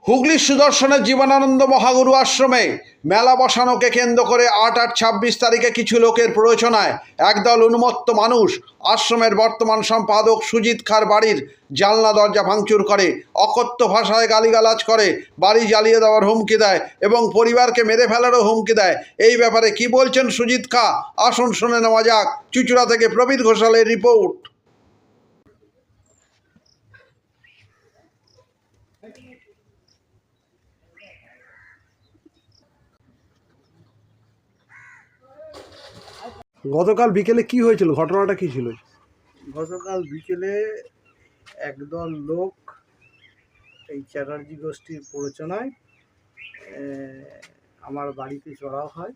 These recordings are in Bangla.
হুগলির সুদর্শনের জীবনানন্দ মহাগুরু আশ্রমে মেলা বসানোকে কেন্দ্র করে ৮-৮-২৬ তারিখে কিছু লোকের প্ররোচনায় একদল উন্মত্ত মানুষ আশ্রমের বর্তমান সম্পাদক সুজিত খাঁর বাড়ির জানলা দরজা ভাঙচুর করে, অকথ্য ভাষায় গালিগালাজ করে, বাড়ি জ্বালিয়ে দেওয়ার হুমকি দেয় এবং পরিবারকে মেরে ফেলারও হুমকি দেয়। এই ব্যাপারে কি বলছেন সুজিত খাঁ, আসুন শুনে নেওয়া যাক। চুঁচুড়া থেকে প্রবীর ঘোষালের রিপোর্ট। গতকাল বিকেলে কি হয়েছিল, ঘটনাটা কি ছিল? গতকাল বিকেলে একদল লোক এই চ্যাটার্জি গোষ্ঠীর প্ররোচনায় আমার বাড়িতে চড়াও হয়,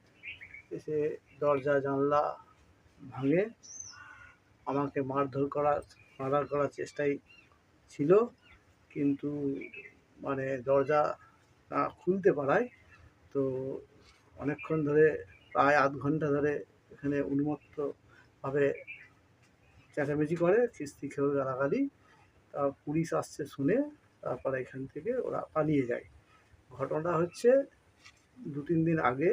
এসে দরজা জানলা ভাঙে আমাকে মারধর করার চেষ্টাই ছিল, কিন্তু দরজা না খুলতে পারায় তো অনেকক্ষণ ধরে প্রায় আধ ঘন্টা ধরে এখানে উন্মত্তভাবে চেঁচামেচি করে, খিস্তি খেয়ে গালাগালি। পুলিশ আসছে শুনে তারপরে এখান থেকে ওরা পালিয়ে যায়। ঘটনাটা হচ্ছে 2-3 দিন আগে।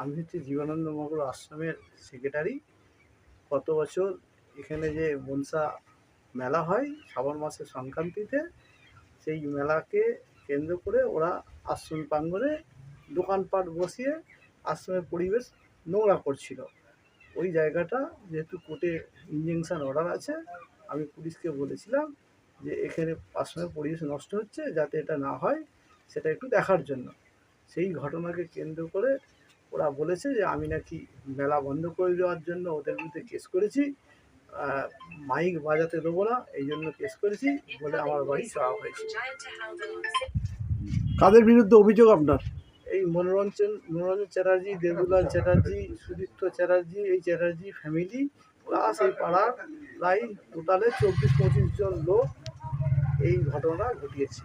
আমি হচ্ছে জীবনানন্দ মহাগুরু আশ্রমের সেক্রেটারি। গত বছর এখানে যে মনসা মেলা হয় শ্রাবণ মাসের সংক্রান্তিতে, সেই মেলাকে কেন্দ্র করে ওরা আশ্রম প্রাঙ্গণে দোকানপাট বসিয়ে আশ্রমের পরিবেশ নোংরা করছিল। ওই জায়গাটা যেহেতু কোর্টে ইনজাংশন অর্ডার আছে, আমি পুলিশকে বলেছিলাম যে এখানে আশ্রমের পরিবেশ নষ্ট হচ্ছে, যাতে এটা না হয় সেটা একটু দেখার জন্য। সেই ঘটনাকে কেন্দ্র করে ওরা বলেছে যে আমি নাকি মেলা বন্ধ করে দেওয়ার জন্য ওদের বিরুদ্ধে কেস করেছি, মাইক বাজাতে দেবো না এই জন্য কেস করেছি বলে আমার বাড়ি চাওয়া হয়েছে। কাদের বিরুদ্ধে অভিযোগ আপনার? এই মনোরঞ্জন চ্যাটার্জি, দেবুলাল চ্যাটার্জি, সুদীপ্ত চ্যাটার্জি, এই চ্যাটার্জি ফ্যামিলি প্লাস এই পাড়ার প্রায় টোটালে 24-25 জন লোক এই ঘটনা ঘটিয়েছে।